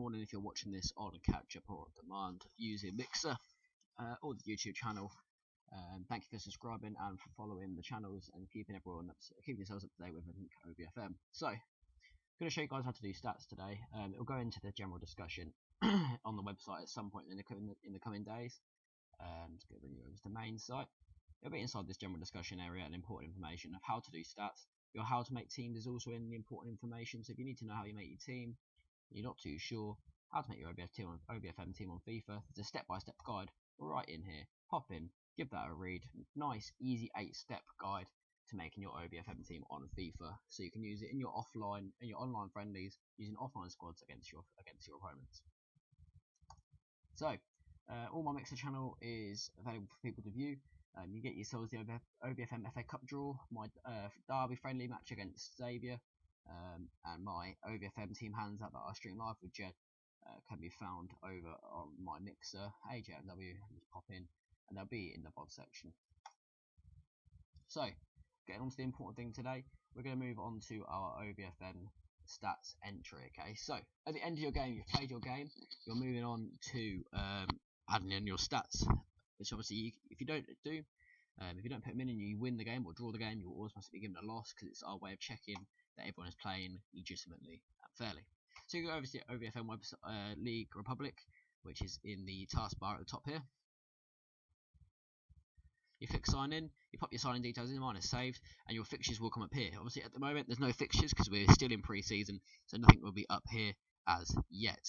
morning if you're watching this on catch up or on demand using Mixer or the YouTube channel. Thank you for subscribing and for following the channels and keeping yourselves up to date with OVFM. So, I'm going to show you guys how to do stats today. It'll go into the general discussion on the website at some point in the coming days. Just going to bring you over to the main site. It'll be inside this general discussion area and important information of how to do stats. Your how to make teams is also in the important information. So if you need to know how you make your team, you're not too sure how to make your OVFM team on FIFA, there's a step-by-step guide right in here. Hop in, give that a read. Nice, easy 8-step guide to making your OVFM team on FIFA, so you can use it in your online friendlies, using offline squads against your opponents. So, all my Mixer channel is available for people to view. You get yourselves the OVFM FA Cup draw, my derby friendly match against Xavier, and my OVFM team hands up that I stream live with Jed can be found over on my Mixer, AjmW. Just pop in, and they'll be in the VOD section. So, getting on to the important thing today, we're going to move on to our OVFM stats entry. Okay, so at the end of your game, you've played your game, you're moving on to adding in your stats, which obviously if you don't put them in and you win the game or draw the game, you'll automatically be given a loss, because it's our way of checking that everyone is playing legitimately and fairly. So you go over to the OVFM website, League Republic, which is in the taskbar at the top here. You click sign in, you pop your sign-in details in, mine is saved, and your fixtures will come up here. Obviously at the moment there's no fixtures because we're still in pre-season, so nothing will be up here as yet.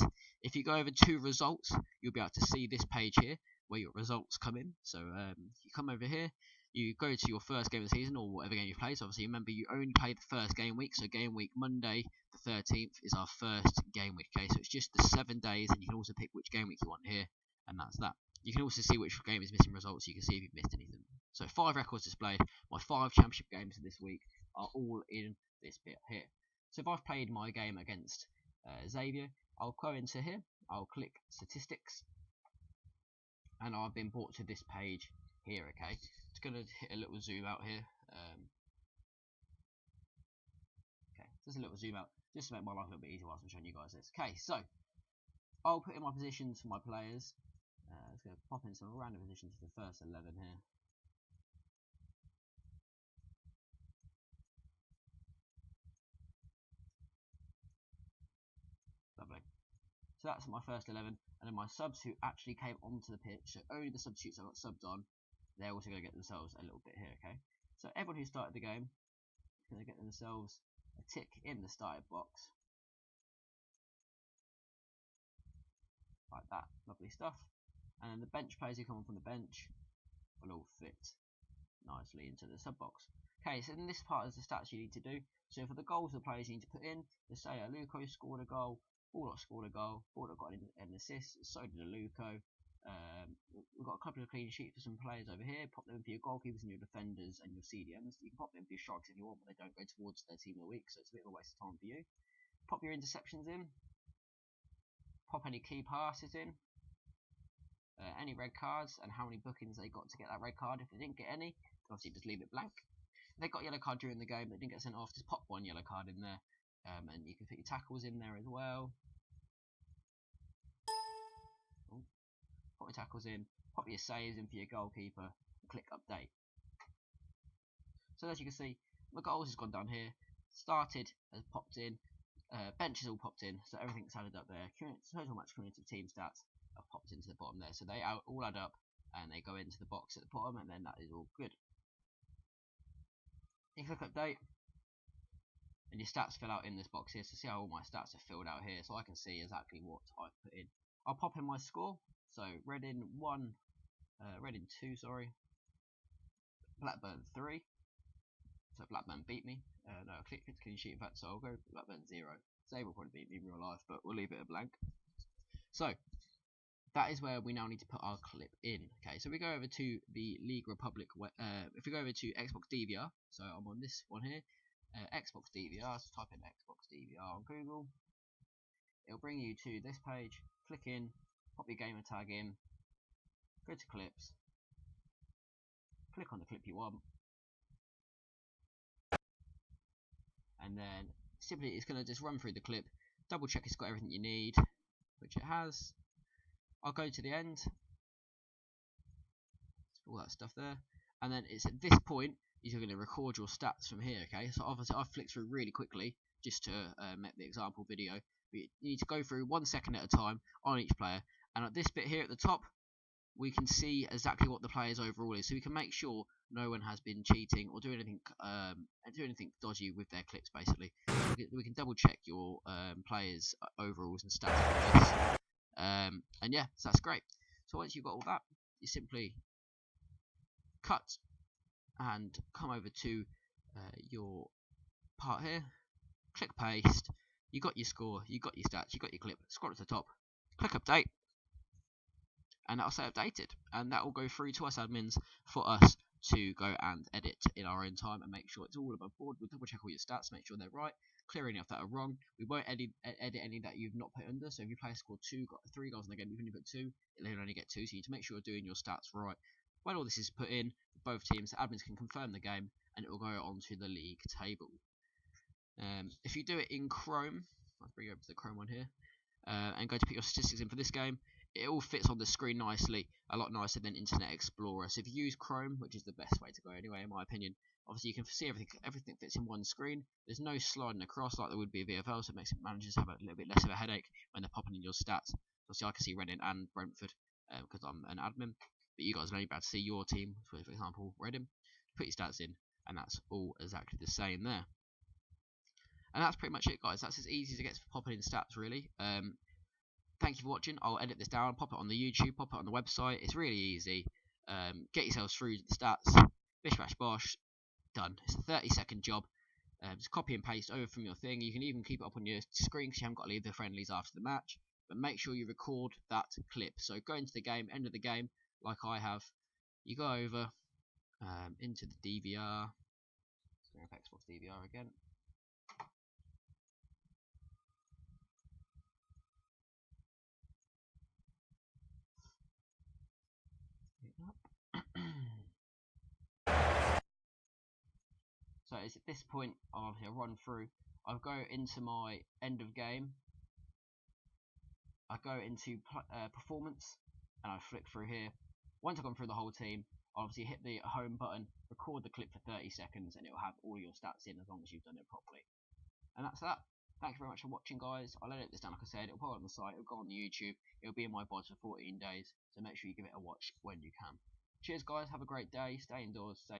If you go over to results, you'll be able to see this page here where your results come in. So you come over here, you go to your first game of the season or whatever game you play. So obviously remember, you only play the first game week, so game week Monday the 13th is our first game week. Okay, so it's just the 7 days, and you can also pick which game week you want here, and that's that. You can also see which game is missing results, so you can see if you've missed anything. So 5 records displayed. My 5 championship games this week are all in this bit here. So if I've played my game against Xavier, I'll go into here, I'll click statistics, and I've been brought to this page here. Okay, it's going to hit a little zoom out here. Okay, just a little zoom out, just to make my life a little bit easier whilst I'm showing you guys this. Okay, so I'll put in my positions for my players. Let's go pop in some random positions for the first 11 here. Lovely. So that's my first 11, and then my subs who actually came onto the pitch, so only the substitutes I got subbed on, they're also going to get themselves a little bit here. Okay, so everyone who started the game is going to get themselves a tick in the starting box, like that. Lovely stuff. And then the bench players who come on from the bench will all fit nicely into the sub box. Okay, so in this part is the stats you need to do. So for the goals the players you need to put in, let's say Luco scored a goal, Baldock scored a goal, Baldock got an assist, so did Luco. We've got a couple of clean sheets for some players over here. Pop them in for your goalkeepers and your defenders and your CDMs. You can pop them in for your strikers if you want, but they don't go towards their team of the week, so it's a bit of a waste of time for you. Pop your interceptions in. Pop any key passes in. Any red cards and how many bookings they got to get that red card. If they didn't get any, obviously just leave it blank. If they got a yellow card during the game but didn't get sent off, just pop 1 yellow card in there, and you can put your tackles in there as well. Pop your tackles in, pop your saves in for your goalkeeper, and click update. So as you can see, my goals has gone down here. Started has popped in, bench is all popped in, so everything's added up there. Total match cumulative team stats have popped into the bottom there, so they all add up and they go into the box at the bottom, and then that is all good. You click update and your stats fill out in this box here, so see how all my stats are filled out here, so I can see exactly what I put in. I'll pop in my score, so Reading 2, sorry, Blackburn 3, so Blackburn beat me. No, I clicked clean sheet in fact, so I'll go Blackburn 0. Xavier will probably beat me in real life, but we'll leave it a blank. So that is where we now need to put our clip in. Okay, so we go over to the League Republic. If we go over to Xbox DVR, so I'm on this one here, Xbox DVR. So type in Xbox DVR on Google. It'll bring you to this page. Click in, pop your gamer tag in, go to clips, click on the clip you want, and then simply it's going to just run through the clip, double check it's got everything you need, which it has. I'll go to the end, all that stuff there, and then it's at this point you're going to record your stats from here. Okay, so obviously I've flicked through really quickly just to make the example video. But you need to go through 1 second at a time on each player, and at this bit here at the top we can see exactly what the player's overall is, so we can make sure no one has been cheating or doing anything dodgy with their clips. Basically, we can double check your players' overalls and stats with this. And yeah, so that's great. So once you've got all that, you simply cut and come over to your part here, click paste. You got your score, you got your stats, you got your clip. Scroll to the top, click update, and that'll say updated, and that will go through to us admins for us to go and edit in our own time and make sure it's all above board. We'll double check all your stats, make sure they're right, clear any of that are wrong. We won't edit any that you've not put under. So if your player scored 3 goals in the game, you've only put 2, it'll only get 2. So you need to make sure you're doing your stats right. When all this is put in, both teams, the admins can confirm the game, and it will go onto the league table. If you do it in Chrome, I'll bring you over to the Chrome one here, and go to put your statistics in for this game, it all fits on the screen nicely, a lot nicer than Internet Explorer. So if you use Chrome, which is the best way to go anyway in my opinion, obviously you can see everything fits in one screen. There's no sliding across like there would be a VFL, so it makes managers have a little bit less of a headache when they're popping in your stats. Obviously I can see Reading and Brentford because I'm an admin, but you guys are only about to see your team, for example Reading. Put your stats in, and that's all exactly the same there. And that's pretty much it, guys. That's as easy as it gets for popping in stats, really. Thank you for watching. I'll edit this down, pop it on the YouTube, pop it on the website. It's really easy. Get yourselves through the stats. Bish bash bosh. Done. It's a 30-second job. Just copy and paste over from your thing. You can even keep it up on your screen because you haven't got to leave the friendlies after the match. But make sure you record that clip. So go into the game, end of the game, like I have. You go over into the DVR. Let's go to Xbox DVR again. So it's at this point I'll run through. I'll go into my end of game. I go into performance, and I flick through here. Once I've gone through the whole team, I'll obviously hit the home button, record the clip for 30 seconds, and it will have all your stats in as long as you've done it properly. And that's that. Thank you very much for watching, guys. I'll edit this down, like I said. It'll put on the site, it'll go on the YouTube, it'll be in my bod for 14 days. So make sure you give it a watch when you can. Cheers, guys. Have a great day. Stay indoors. Stay